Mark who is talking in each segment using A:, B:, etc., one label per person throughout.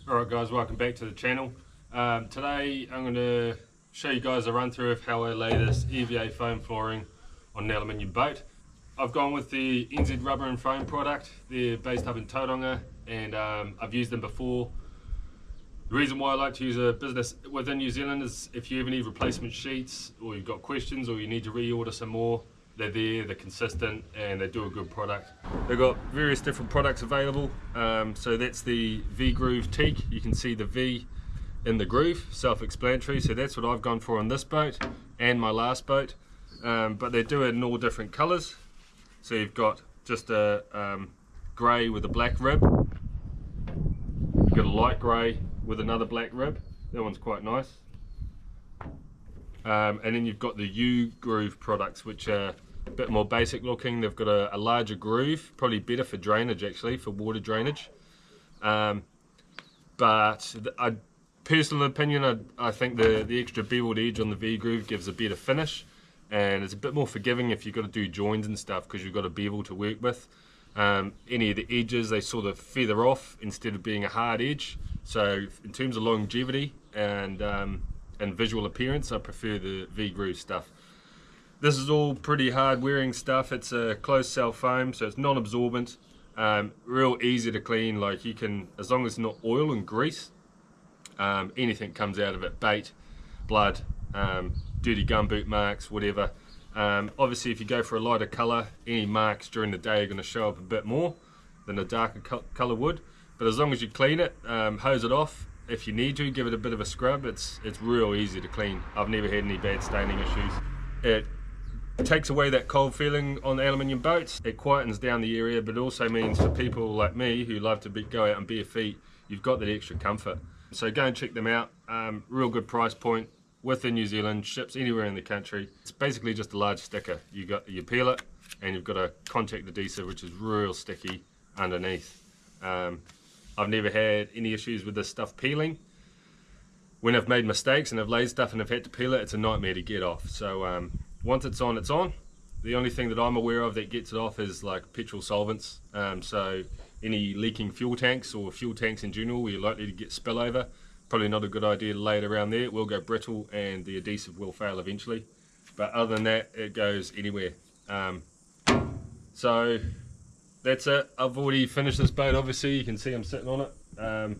A: Alright guys, welcome back to the channel. Today I'm going to show you guys a run through of how I lay this EVA foam flooring on an aluminium boat. I've gone with the NZ rubber and foam product. They're based up in Tauranga and I've used them before. The reason why I like to use a business within New Zealand is if you ever need replacement sheets or you've got questions or you need to reorder some more, they're there, they're consistent, and they do a good product. They've got various different products available. So that's the V-groove teak. You can see the V in the groove, self-explanatory. So that's what I've gone for on this boat and my last boat. But they do it in all different colours. So you've got just a grey with a black rib. You've got a light grey with another black rib. That one's quite nice. And then you've got the U-groove products, which are a bit more basic looking. They've got a larger groove, probably better for drainage actually, for water drainage. But personal opinion, I think the extra beveled edge on the V-groove gives a better finish, and it's a bit more forgiving if you've got to do joins and stuff because you've got a bevel to work with. Any of the edges, they sort of feather off instead of being a hard edge. So in terms of longevity and visual appearance, I prefer the V-groove stuff. This is all pretty hard wearing stuff. It's a closed cell foam, so it's non-absorbent, real easy to clean. Like you can, as long as it's not oil and grease, anything comes out of it, bait, blood, dirty gumboot marks, whatever. Obviously if you go for a lighter colour, any marks during the day are going to show up a bit more than a darker colour would, but as long as you clean it, hose it off. If you need to, give it a bit of a scrub. It's real easy to clean. I've never had any bad staining issues. It takes away that cold feeling on the aluminium boats. It quietens down the area, but it also means for people like me who love to go out on bare feet, you've got that extra comfort. So go and check them out. Real good price point within New Zealand, ships anywhere in the country. It's basically just a large sticker. You peel it and you've got a contact adhesive which is real sticky underneath. I've never had any issues with this stuff peeling. When I've made mistakes and I've laid stuff and I've had to peel it, it's a nightmare to get off. So once it's on, it's on. The only thing that I'm aware of that gets it off is like petrol solvents. So any leaking fuel tanks or fuel tanks in general where you're likely to get spillover, probably not a good idea to lay it around there. It will go brittle and the adhesive will fail eventually. But other than that, it goes anywhere. So that's it. I've already finished this boat, obviously. You can see I'm sitting on it.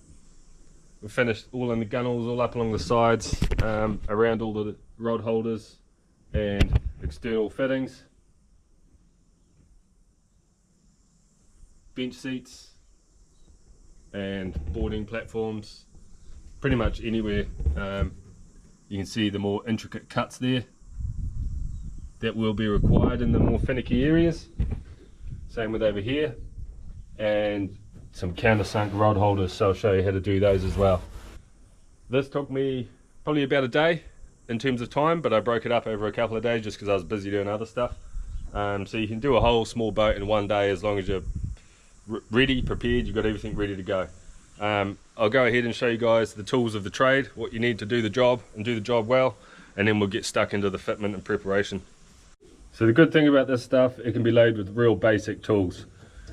A: We've finished all in the gunnels, all up along the sides, around all the rod holders and external fittings. Bench seats and boarding platforms. Pretty much anywhere. You can see the more intricate cuts there that will be required in the more finicky areas. Same with over here, and some countersunk rod holders, so I'll show you how to do those as well. This took me probably about a day in terms of time, but I broke it up over a couple of days just because I was busy doing other stuff. So you can do a whole small boat in one day as long as you're ready, prepared, you've got everything ready to go. I'll go ahead and show you guys the tools of the trade, what you need to do the job and do the job well, and then we'll get stuck into the fitment and preparation. So the good thing about this stuff, it can be laid with real basic tools.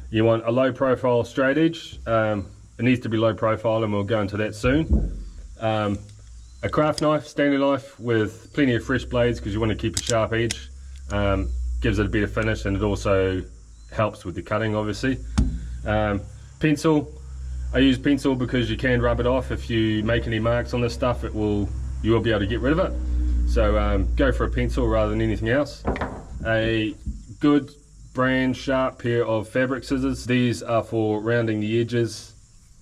A: You want a low profile straight edge. It needs to be low profile and we'll go into that soon. A craft knife, Stanley knife with plenty of fresh blades because you want to keep a sharp edge. Gives it a better finish and it also helps with the cutting obviously. Pencil, I use pencil because you can rub it off. If you make any marks on this stuff, you will be able to get rid of it. So go for a pencil rather than anything else. A good brand sharp pair of fabric scissors. These are for rounding the edges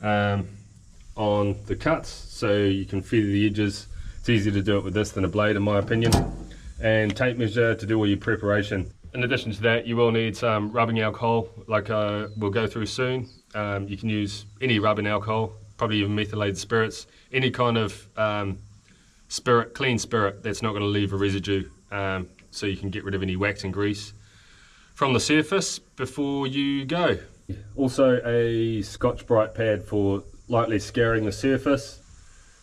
A: on the cuts, so you can feather the edges. It's easier to do it with this than a blade in my opinion. And tape measure to do all your preparation. In addition to that, you will need some rubbing alcohol like we'll go through soon. You can use any rubbing alcohol, probably even methylated spirits, any kind of spirit, clean spirit that's not going to leave a residue, so you can get rid of any wax and grease from the surface before you go. Also a Scotch-Brite pad for lightly scouring the surface,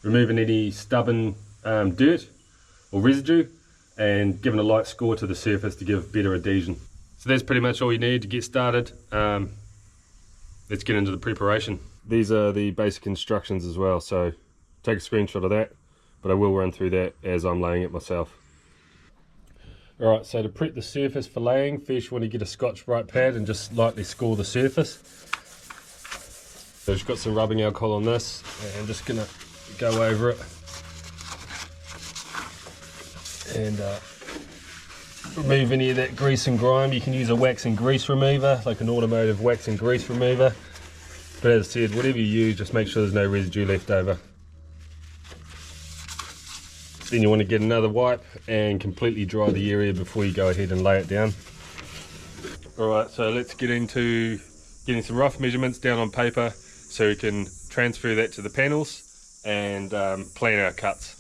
A: removing any stubborn dirt or residue, and giving a light score to the surface to give better adhesion. So that's pretty much all you need to get started. Let's get into the preparation. these are the basic instructions as well, so take a screenshot of that, but I will run through that as I'm laying it myself. Alright, so to prep the surface for laying, first you want to get a Scotch-Brite pad and just lightly score the surface. So just got some rubbing alcohol on this, and I'm just going to go over it and remove any of that grease and grime. You can use a wax and grease remover, like an automotive wax and grease remover. But as I said, whatever you use, just make sure there's no residue left over. Then you want to get another wipe and completely dry the area before you go ahead and lay it down. Alright, so let's get into getting some rough measurements down on paper so we can transfer that to the panels and plan our cuts.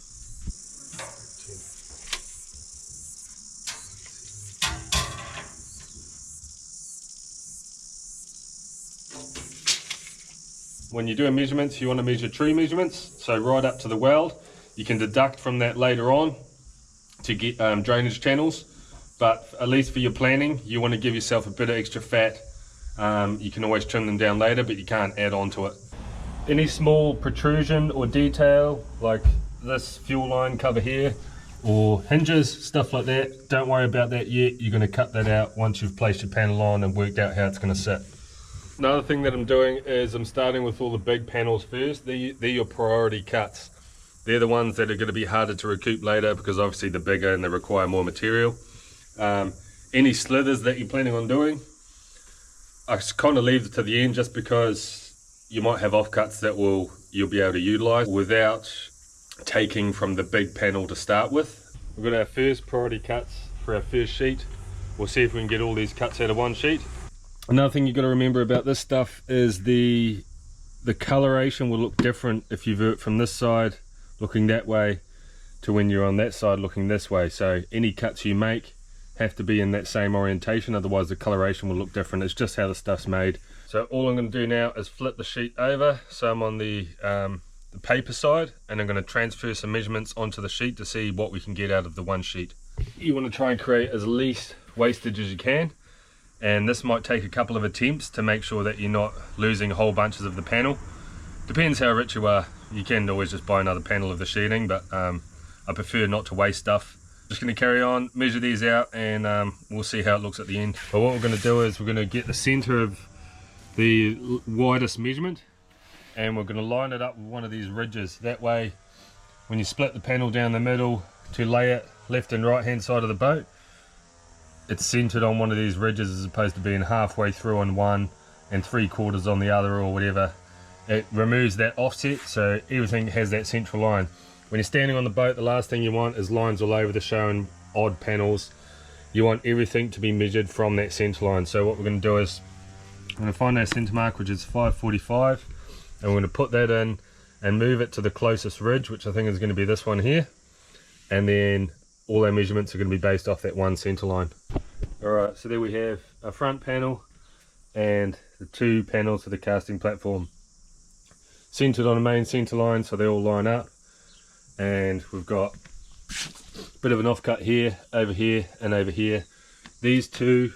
A: When you're doing measurements, you want to measure true measurements, so right up to the weld. You can deduct from that later on to get drainage channels, but at least for your planning, you want to give yourself a bit of extra fat. You can always trim them down later, but you can't add on to it. Any small protrusion or detail, like this fuel line cover here, or hinges, stuff like that, don't worry about that yet. You're going to cut that out once you've placed your panel on and worked out how it's going to sit. Another thing that I'm doing is I'm starting with all the big panels first. They're your priority cuts. They're the ones that are going to be harder to recoup later because obviously they're bigger and they require more material. Any slithers that you're planning on doing, I just kind of leave it to the end just because you might have offcuts that you'll be able to utilize without taking from the big panel to start with. We've got our first priority cuts for our first sheet. We'll see if we can get all these cuts out of one sheet. Another thing you've got to remember about this stuff is the coloration will look different if you view it from this side looking that way to when you're on that side looking this way. So any cuts you make have to be in that same orientation, otherwise the coloration will look different. It's just how the stuff's made. So all I'm going to do now is flip the sheet over, so I'm on the paper side, and I'm going to transfer some measurements onto the sheet to see what we can get out of the one sheet. You want to try and create as least wastage as you can, and this might take a couple of attempts to make sure that you're not losing whole bunches of the panel. Depends how rich you are. You can always just buy another panel of the sheeting, but I prefer not to waste stuff. Just going to carry on, measure these out, and we'll see how it looks at the end. But what we're going to do is we're going to get the center of the widest measurement, and we're going to line it up with one of these ridges. That way, when you split the panel down the middle to lay it left and right hand side of the boat, it's centered on one of these ridges as opposed to being halfway through on one and 3/4 on the other or whatever. It removes that offset, so everything has that central line. When you're standing on the boat, the last thing you want is lines all over the show and odd panels. You want everything to be measured from that center line. So what we're going to do is I'm going to find our center mark, which is 545, and we're going to put that in and move it to the closest ridge, which I think is going to be this one here, and then all our measurements are going to be based off that one center line. Alright, so there we have a front panel and the two panels for the casting platform, centered on a main center line, so they all line up. And we've got a bit of an offcut here, over here, and over here. These two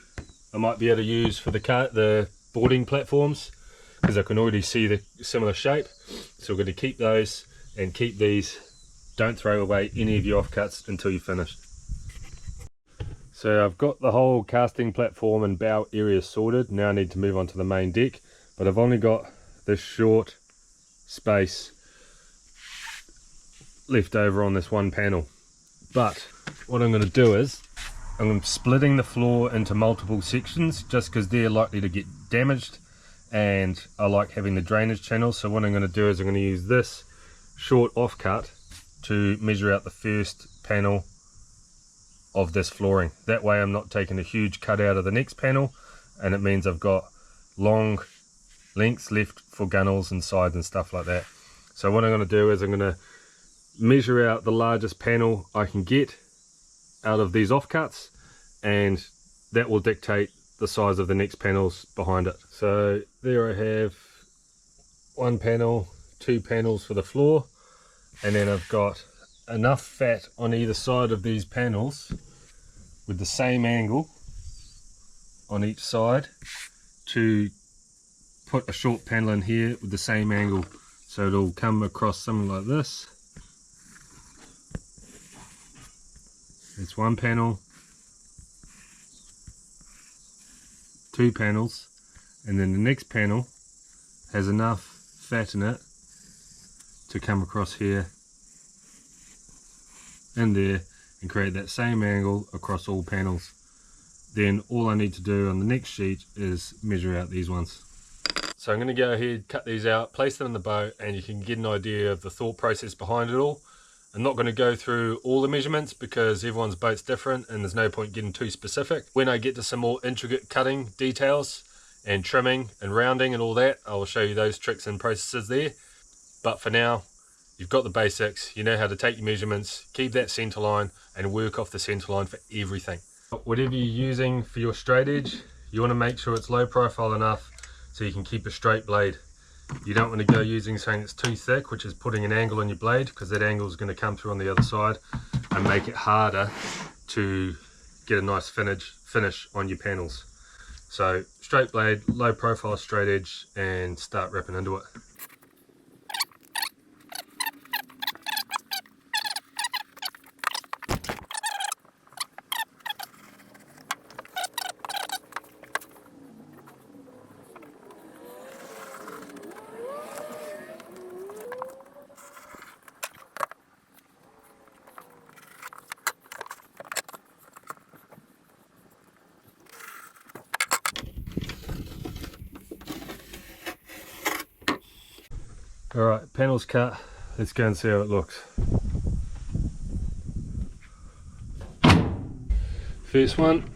A: I might be able to use for the boarding platforms because I can already see the similar shape. So we're going to keep those and keep these. Don't throw away any of your offcuts until you're finished. So I've got the whole casting platform and bow area sorted. Now I need to move on to the main deck, but I've only got this short space left over on this one panel. But what I'm going to do is I'm splitting the floor into multiple sections just because they're likely to get damaged, and I like having the drainage channels. So what I'm going to do is I'm going to use this short offcut to measure out the first panel of this flooring. That way I'm not taking a huge cut out of the next panel, and it means I've got long lengths left for gunnels and sides and stuff like that. So what I'm going to do is I'm going to measure out the largest panel I can get out of these offcuts, and that will dictate the size of the next panels behind it. So there I have one panel, two panels for the floor, and then I've got enough fat on either side of these panels with the same angle on each side to put a short panel in here with the same angle, so it'll come across something like this. It's one panel, two panels, and then the next panel has enough fat in it to come across here and there and create that same angle across all panels. Then all I need to do on the next sheet is measure out these ones. So I'm going to go ahead, cut these out, place them in the boat, and you can get an idea of the thought process behind it all. I'm not going to go through all the measurements because everyone's boat's different and there's no point getting too specific. When I get to some more intricate cutting details and trimming and rounding and all that, I will show you those tricks and processes there. But for now, you've got the basics, you know how to take your measurements, keep that center line and work off the center line for everything. Whatever you're using for your straight edge, you want to make sure it's low profile enough so you can keep a straight blade. You don't want to go using something that's too thick, which is putting an angle on your blade, because that angle is going to come through on the other side and make it harder to get a nice finish on your panels. So straight blade, low profile straight edge, and start ripping into it. Alright, panel's cut. Let's go and see how it looks. First one.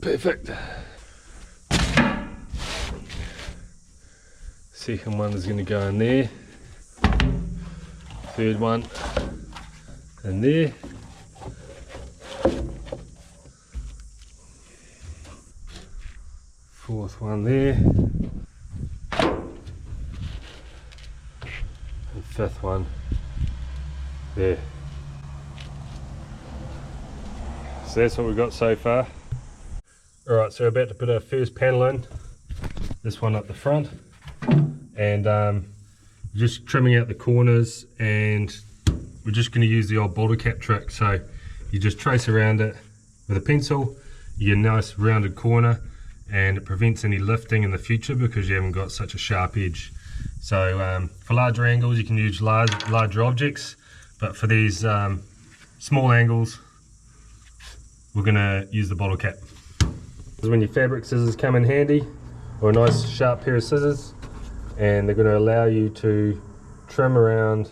A: Perfect. Second one is going to go in there. Third one in there. Fourth one there. Fifth one there. So that's what we've got so far. Alright, so we're about to put our first panel in, this one up the front, and just trimming out the corners, and we're just going to use the old boulder cap trick. So you just trace around it with a pencil, you get a nice rounded corner, and it prevents any lifting in the future because you haven't got such a sharp edge. So for larger angles you can use larger objects, but for these small angles we're going to use the bottle cap. This is when your fabric scissors come in handy, or a nice sharp pair of scissors, and they're going to allow you to trim around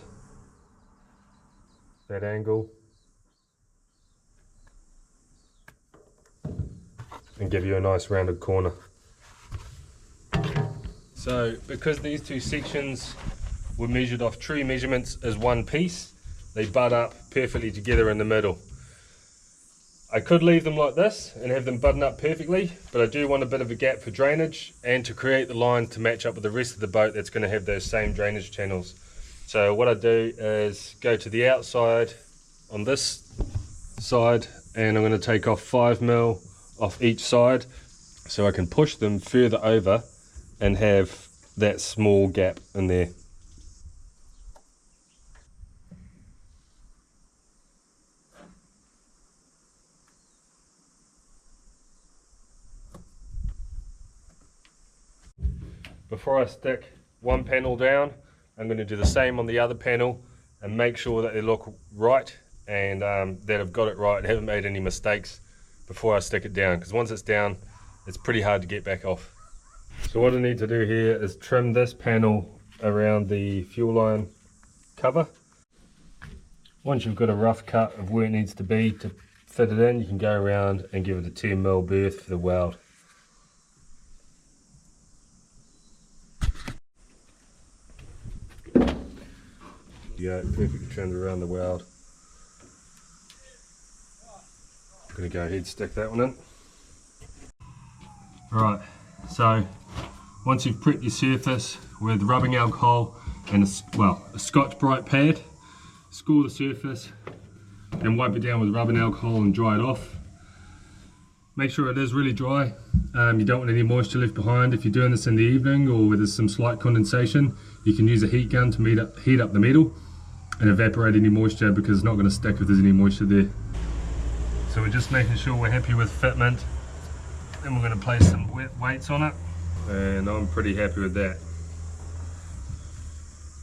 A: that angle and give you a nice rounded corner. So because these two sections were measured off true measurements as one piece, they butt up perfectly together in the middle. I could leave them like this and have them button up perfectly, but I do want a bit of a gap for drainage and to create the line to match up with the rest of the boat that's going to have those same drainage channels. So what I do is go to the outside on this side, and I'm going to take off 5mm off each side so I can push them further over and have that small gap in there. Before I stick one panel down, I'm going to do the same on the other panel and make sure that they look right, and that I've got it right and haven't made any mistakes before I stick it down, because once it's down it's pretty hard to get back off. So what I need to do here is trim this panel around the fuel line cover. Once you've got a rough cut of where it needs to be to fit it in, you can go around and give it a 10mm berth for the weld. Yeah, perfectly trimmed around the weld. I'm going to go ahead and stick that one in. Alright, so once you've prepped your surface with rubbing alcohol and a Scotch-Brite pad, score the surface and wipe it down with rubbing alcohol and dry it off. Make sure it is really dry. You don't want any moisture left behind. If you're doing this in the evening or where there's some slight condensation, you can use a heat gun to heat up the metal and evaporate any moisture, because it's not going to stick if there's any moisture there. So we're just making sure we're happy with fitment, and we're going to place some weights on it, and I'm pretty happy with that.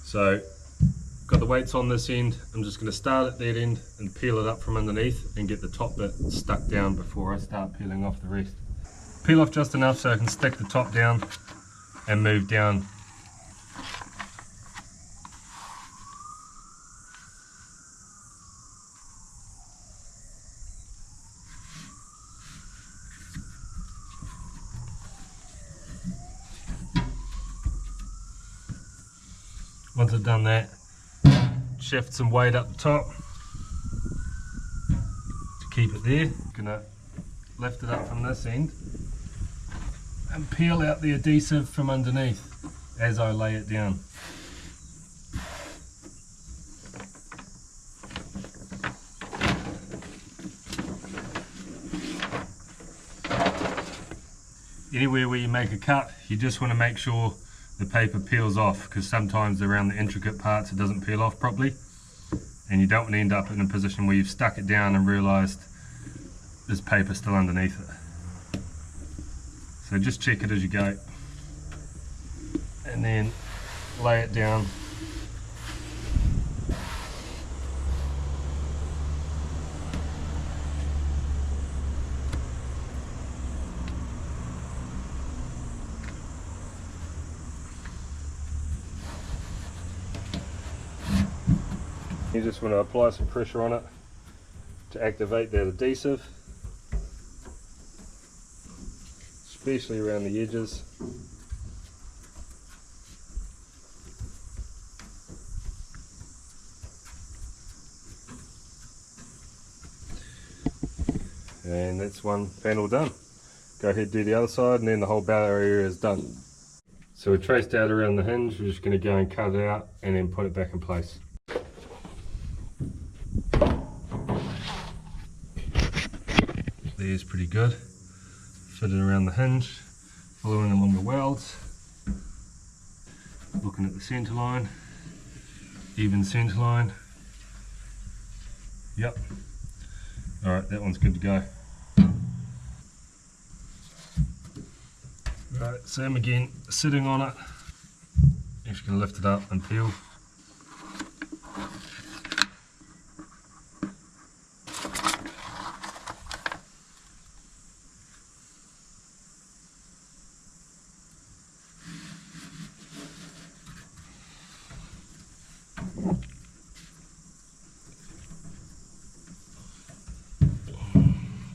A: So got the weights on this end. I'm just going to start at that end and peel it up from underneath and get the top bit stuck down before I start peeling off the rest. Peel off just enough so I can stick the top down and move down. Once I've done that, shift some weight up the top to keep it there. Gonna lift it up from this end and peel out the adhesive from underneath as I lay it down. Anywhere where you make a cut, you just want to make sure the paper peels off, because sometimes around the intricate parts it doesn't peel off properly, and you don't want to end up in a position where you've stuck it down and realised there's paper still underneath it. So just check it as you go and then lay it down. You just want to apply some pressure on it to activate that adhesive, especially around the edges. And that's one panel done. Go ahead and do the other side, and then the whole bow area is done. So we traced out around the hinge. We're just going to go and cut it out and then put it back in place. There's pretty good. Fit it around the hinge, following along the welds, looking at the centre line, even centre line. Yep. Alright, that one's good to go. Right, same again, sitting on it. Just going to lift it up and peel.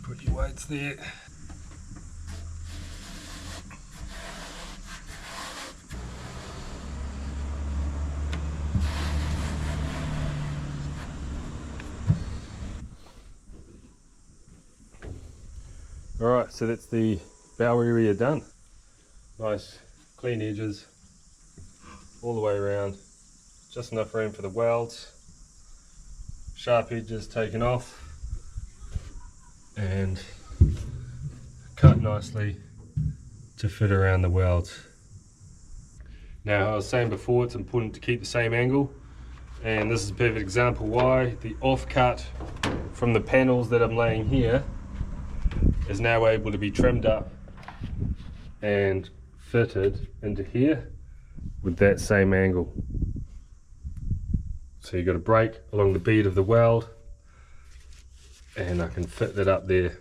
A: Put your weights there. Alright, so that's the bow area done. Nice clean edges all the way around. Just enough room for the welds. Sharp edges taken off and cut nicely to fit around the welds. Now, I was saying before, it's important to keep the same angle, and this is a perfect example why. The offcut from the panels that I'm laying here is now able to be trimmed up and fitted into here with that same angle. So you've got a break along the bead of the weld, and I can fit that up there.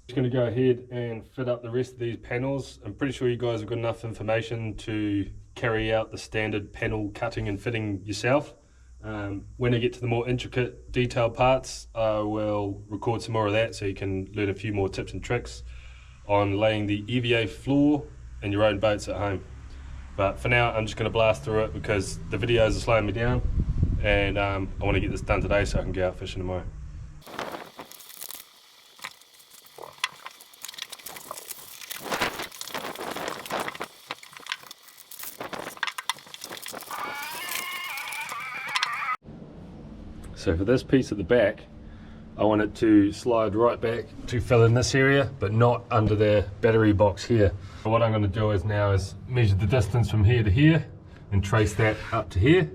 A: Just going to go ahead and fit up the rest of these panels. I'm pretty sure you guys have got enough information to carry out the standard panel cutting and fitting yourself. When I get to the more intricate detailed parts, I will record some more of that so you can learn a few more tips and tricks on laying the EVA floor in your own boats at home. But for now, I'm just going to blast through it because the videos are slowing me down, and I want to get this done today so I can go out fishing tomorrow. So for this piece at the back, I want it to slide right back to fill in this area, but not under the battery box here. So what I'm going to do is measure the distance from here to here and trace that up to here.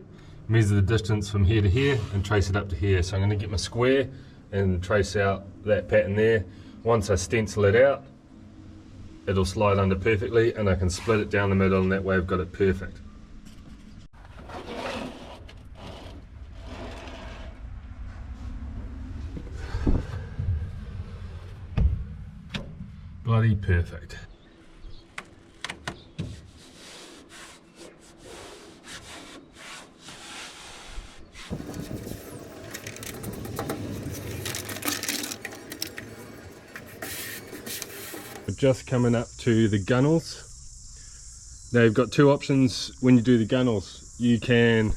A: Measure the distance from here to here and trace it up to here. So I'm going to get my square and trace out that pattern there. Once I stencil it out, it'll slide under perfectly and I can split it down the middle, and that way I've got it perfect. Bloody perfect. We're just coming up to the gunnels. Now you've got two options when you do the gunnels. You can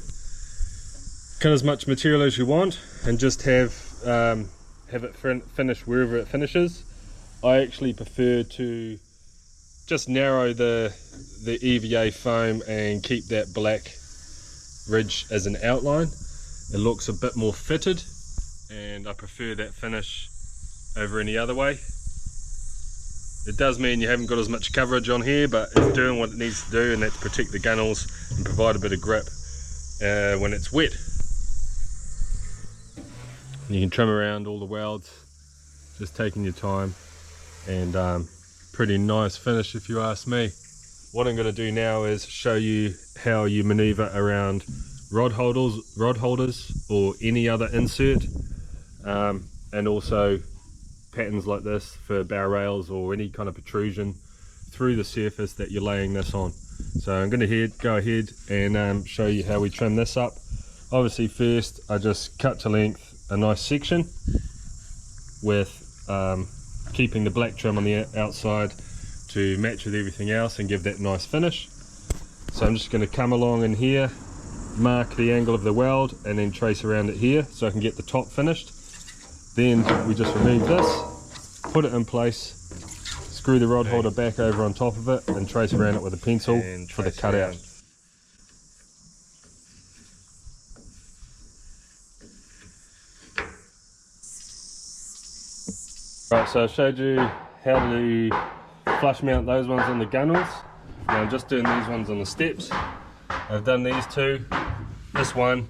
A: cut as much material as you want and just have it finish wherever it finishes. I actually prefer to just narrow the EVA foam and keep that black ridge as an outline. It looks a bit more fitted, and I prefer that finish over any other way. It does mean you haven't got as much coverage on here, but it's doing what it needs to do, and that's protect the gunnels and provide a bit of grip when it's wet. You can trim around all the welds, just taking your time, and pretty nice finish if you ask me. What I'm going to do now is show you how you maneuver around rod holders or any other insert, and also patterns like this for bow rails or any kind of protrusion through the surface that you're laying this on. So I'm going to go ahead and show you how we trim this up. Obviously first I just cut to length a nice section with keeping the black trim on the outside to match with everything else and give that nice finish. So I'm just going to come along in here, mark the angle of the weld, and then trace around it here so I can get the top finished. Then we just remove this, put it in place, screw the rod holder back over on top of it, and trace around it with a pencil for the cutout. Right, so I showed you how to flush mount those ones on the gunnels. Now I'm just doing these ones on the steps. I've done these two, this one,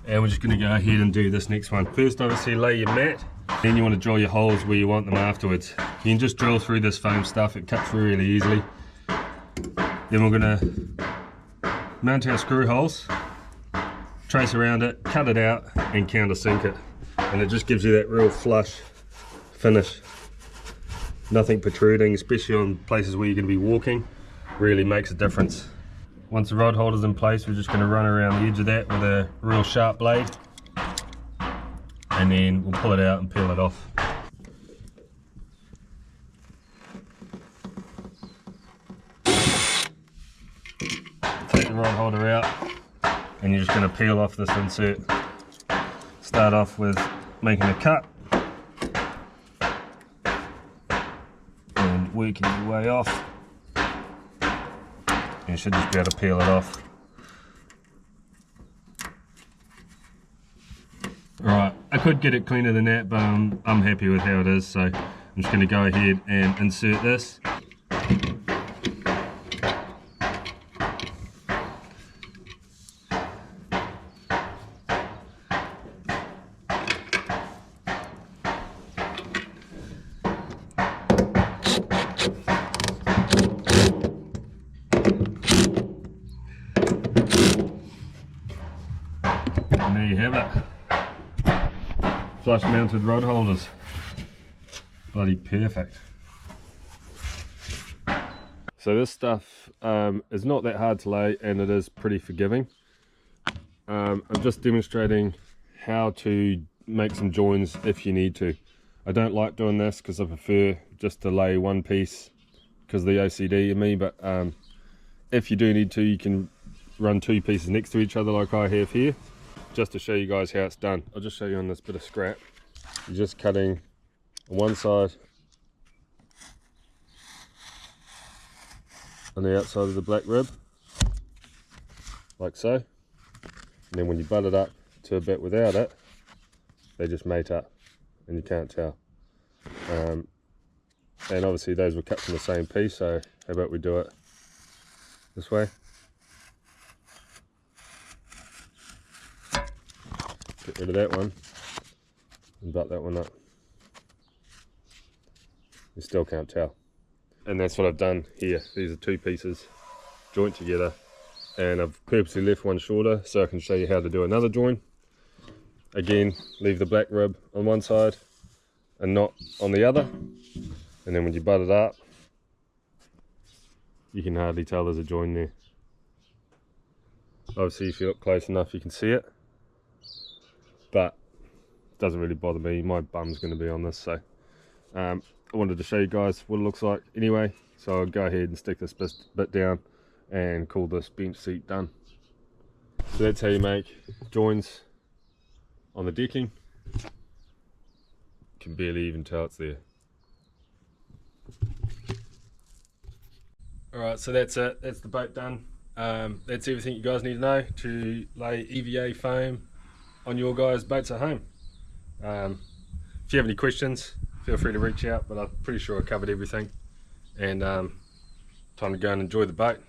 A: and we're just going to go ahead and do this next one. First obviously lay your mat, then you want to drill your holes where you want them afterwards. You can just drill through this foam stuff, it cuts really easily. Then we're going to mount our screw holes, trace around it, cut it out and countersink it. And it just gives you that real flush finish. Nothing protruding, especially on places where you're going to be walking, really makes a difference. Once the rod holder's in place, we're just going to run around the edge of that with a real sharp blade, and then we'll pull it out and peel it off. Take the rod holder out and you're just going to peel off this insert. Start off with making a cut and working your way off. You should just be able to peel it off. Right, I could get it cleaner than that, but I'm happy with how it is, so I'm just going to go ahead and insert this. And there you have it. Flush mounted rod holders. Bloody perfect. So this stuff is not that hard to lay, and it is pretty forgiving. I'm just demonstrating how to make some joins if you need to. I don't like doing this because I prefer just to lay one piece because of the OCD in me, but if you do need to, you can run two pieces next to each other like I have here, just to show you guys how it's done. I'll just show you on this bit of scrap. You're just cutting on one side on the outside of the black rib, like so, and then when you butt it up to a bit without it, they just mate up, and you can't tell. And obviously those were cut from the same piece, so how about we do it this way. Get rid of that one and butt that one up. You still can't tell. And that's what I've done here. These are two pieces joint together, and I've purposely left one shorter so I can show you how to do another join. Again, leave the black rib on one side and not on the other, and then when you butt it up, you can hardly tell there's a join there. Obviously if you look close enough you can see it, but it doesn't really bother me. My bum's going to be on this, so I wanted to show you guys what it looks like anyway. So I'll go ahead and stick this bit down and call this bench seat done. So that's how you make joins on the decking. You can barely even tell it's there. Alright, so that's it. That's the boat done. That's everything you guys need to know to lay EVA foam on your guys' boats at home. If you have any questions, feel free to reach out, but I'm pretty sure I covered everything. And time to go and enjoy the boat.